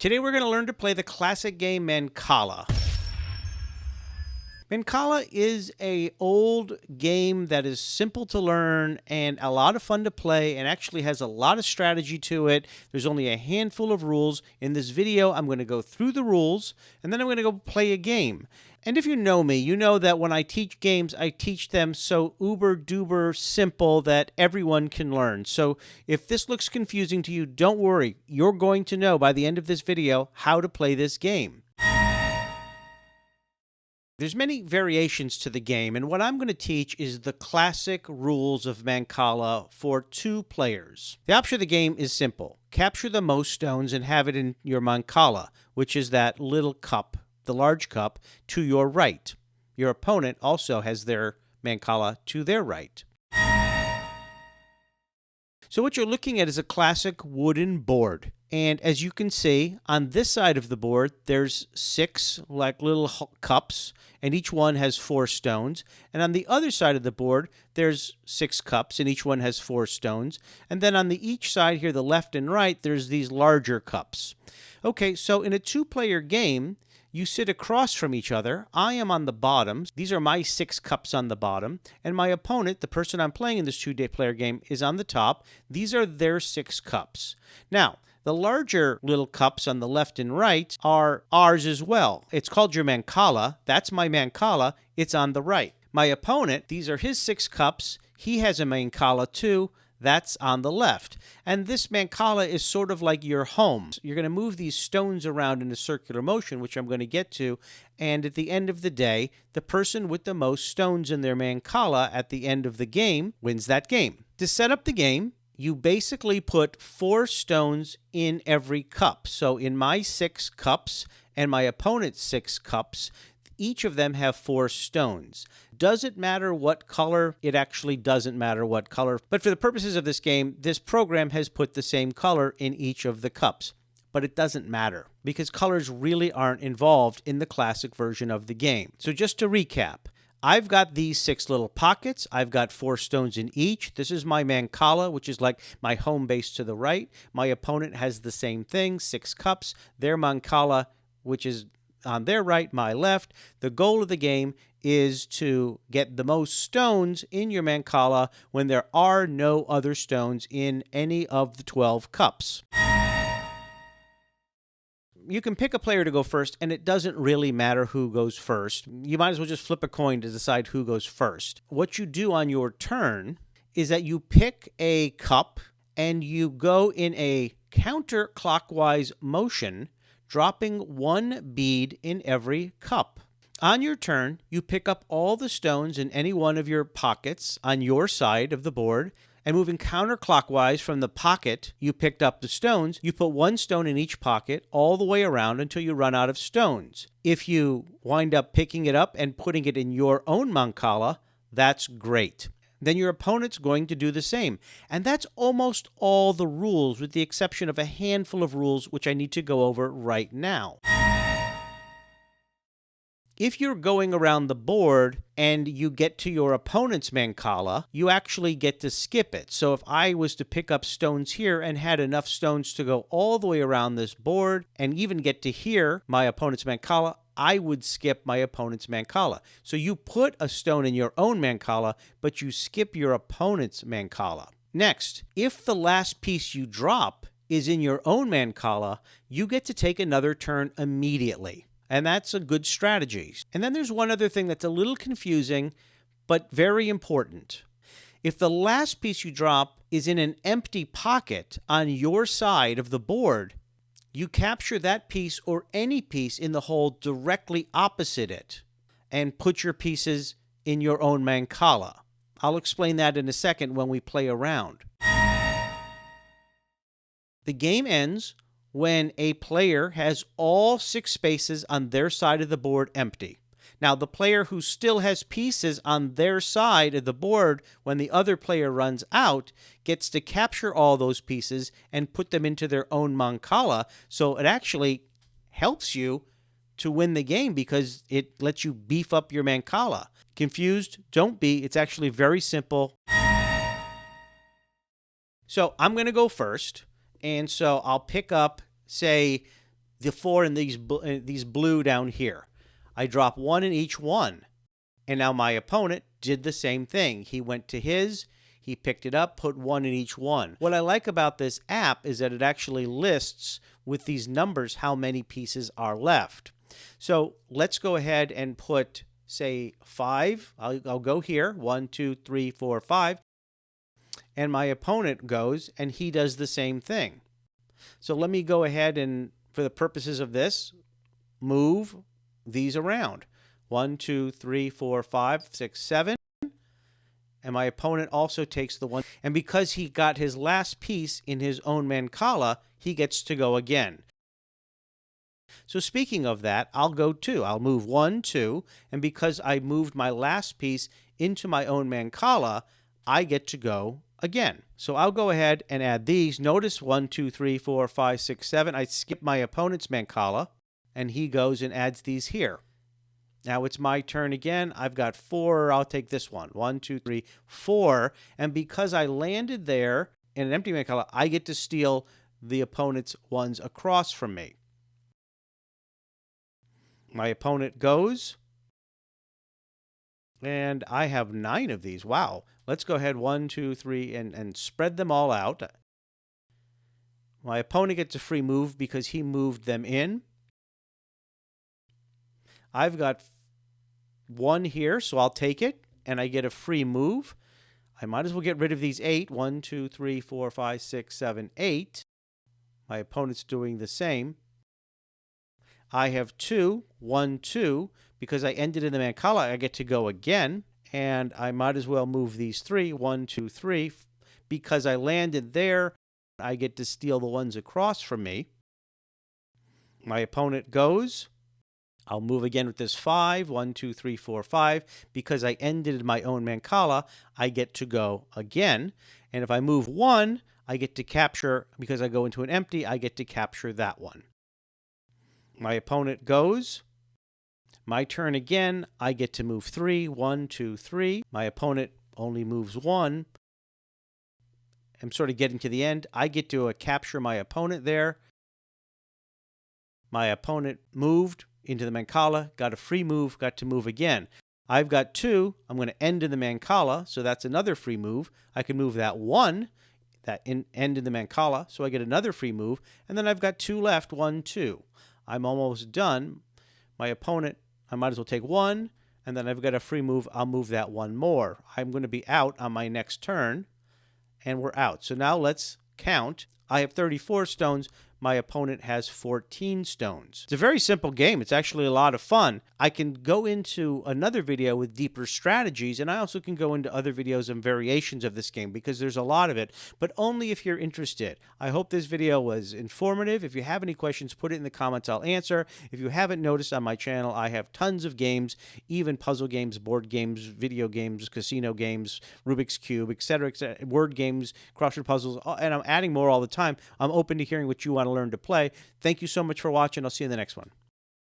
Today we're going to learn to play the classic game Mancala. Mancala is an old game that is simple to learn and a lot of fun to play and actually has a lot of strategy to it. There's only a handful of rules. In this video, I'm going to go through the rules and then I'm going to go play a game. And if you know me, you know that when I teach games, I teach them so uber-duper simple that everyone can learn. So if this looks confusing to you, don't worry. You're going to know by the end of this video how to play this game. There's many variations to the game, and what I'm going to teach is the classic rules of Mancala for 2 players. The option of the game is simple. Capture the most stones and have it in your Mancala, which is that little cup, the large cup, to your right. Your opponent also has their Mancala to their right. So what you're looking at is a classic wooden board. And as you can see, on this side of the board, there's 6 like little cups, and each one has 4 stones. And on the other side of the board, there's 6 cups, and each one has 4 stones. And then on each side here, the left and right, there's these larger cups. Okay, so in a 2-player game, you sit across from each other. I am on the bottom. These are my 6 cups on the bottom. And my opponent, the person I'm playing in this 2-player game, is on the top. These are their 6 cups. Now, the larger little cups on the left and right are ours as well. It's called your Mancala. That's my Mancala. It's on the right. My opponent, these are his 6 cups. He has a Mancala too. That's on the left. And this Mancala is sort of like your home. You're going to move these stones around in a circular motion, which I'm going to get to. And at the end of the day, the person with the most stones in their Mancala at the end of the game wins that game. To set up the game, you basically put 4 stones in every cup. So in my 6 cups and my opponent's 6 cups, each of them have 4 stones. Does it matter what color? It actually doesn't matter what color. But for the purposes of this game, this program has put the same color in each of the cups. But it doesn't matter because colors really aren't involved in the classic version of the game. So just to recap, I've got these 6 little pockets. I've got 4 stones in each. This is my Mancala, which is like my home base to the right. My opponent has the same thing, 6 cups. Their Mancala, which is on their right, my left. The goal of the game is to get the most stones in your Mancala when there are no other stones in any of the 12 cups. You can pick a player to go first, and it doesn't really matter who goes first. You might as well just flip a coin to decide who goes first. What you do on your turn is that you pick a cup, and you go in a counterclockwise motion, dropping 1 bead in every cup. On your turn, you pick up all the stones in any one of your pockets on your side of the board, and moving counterclockwise from the pocket you picked up the stones, you put 1 stone in each pocket all the way around until you run out of stones. If you wind up picking it up and putting it in your own Mancala, that's great. Then your opponent's going to do the same. And that's almost all the rules, with the exception of a handful of rules which I need to go over right now. If you're going around the board and you get to your opponent's Mancala, you actually get to skip it. So if I was to pick up stones here and had enough stones to go all the way around this board and even get to here, my opponent's Mancala, I would skip my opponent's Mancala. So you put a stone in your own Mancala, but you skip your opponent's Mancala. Next, if the last piece you drop is in your own Mancala, you get to take another turn immediately. And that's a good strategy. And then there's one other thing that's a little confusing, but very important. If the last piece you drop is in an empty pocket on your side of the board, you capture that piece or any piece in the hole directly opposite it and put your pieces in your own Mancala. I'll explain that in a second when we play around. The game ends when a player has all 6 spaces on their side of the board empty. Now, the player who still has pieces on their side of the board when the other player runs out gets to capture all those pieces and put them into their own Mancala, so it actually helps you to win the game because it lets you beef up your Mancala. Confused? Don't be. It's actually very simple. So I'm going to go first. And so I'll pick up, say, the 4 in these blue down here. I drop 1 in each one. And now my opponent did the same thing. He went to his, he picked it up, put 1 in each one. What I like about this app is that it actually lists with these numbers how many pieces are left. So let's go ahead and put, say, 5. I'll go here, 1, 2, 3, 4, 5. And my opponent goes and he does the same thing. So let me go ahead and, for the purposes of this, move these around. 1, 2, 3, 4, 5, 6, 7. And my opponent also takes the 1. And because he got his last piece in his own Mancala, he gets to go again. So speaking of that, I'll go 2. I'll move 1, 2. And because I moved my last piece into my own Mancala, I get to go again. So I'll go ahead and add these. Notice 1, 2, 3, 4, 5, 6, 7. I skip my opponent's Mancala, and he goes and adds these here. Now it's my turn again. I've got 4. I'll take this one. 1, 2, 3, 4. And because I landed there in an empty Mancala, I get to steal the opponent's ones across from me. My opponent goes. And I have 9 of these. Wow. Let's go ahead 1, 2, 3, and spread them all out. My opponent gets a free move because he moved them in. I've got 1 here, so I'll take it, and I get a free move. I might as well get rid of these 8. 1, 2, 3, 4, 5, 6, 7, 8. My opponent's doing the same. I have 2, 1, 2. Because I ended in the Mancala, I get to go again, and I might as well move these 3. 1, 2, 3. Because I landed there, I get to steal the ones across from me. My opponent goes. I'll move again with this 5. 1, 2, 3, 4, 5. Because I ended in my own Mancala, I get to go again. And if I move 1, I get to capture, because I go into an empty, I get to capture that one. My opponent goes. My turn again. I get to move 3. 1, 2, 3. My opponent only moves 1. I'm sort of getting to the end. I get to capture my opponent there. My opponent moved into the Mancala, got a free move, got to move again. I've got 2. I'm going to end in the Mancala, so that's another free move. I can move that 1, end in the Mancala, so I get another free move. And then I've got 2 left, 1, 2. I'm almost done. My opponent, I might as well take 1, and then I've got a free move. I'll move that 1 more. I'm going to be out on my next turn, and we're out. So now let's count. I have 34 stones. My opponent has 14 stones. It's a very simple game. It's actually a lot of fun. I can go into another video with deeper strategies, and I also can go into other videos and variations of this game because there's a lot of it, but only if you're interested. I hope this video was informative. If you have any questions, put it in the comments. I'll answer. If you haven't noticed on my channel, I have tons of games, even puzzle games, board games, video games, casino games, Rubik's Cube, etc., word games, crossword puzzles, and I'm adding more all the time. I'm open to hearing what you want to learn to play. Thank you so much for watching. I'll see you in the next one.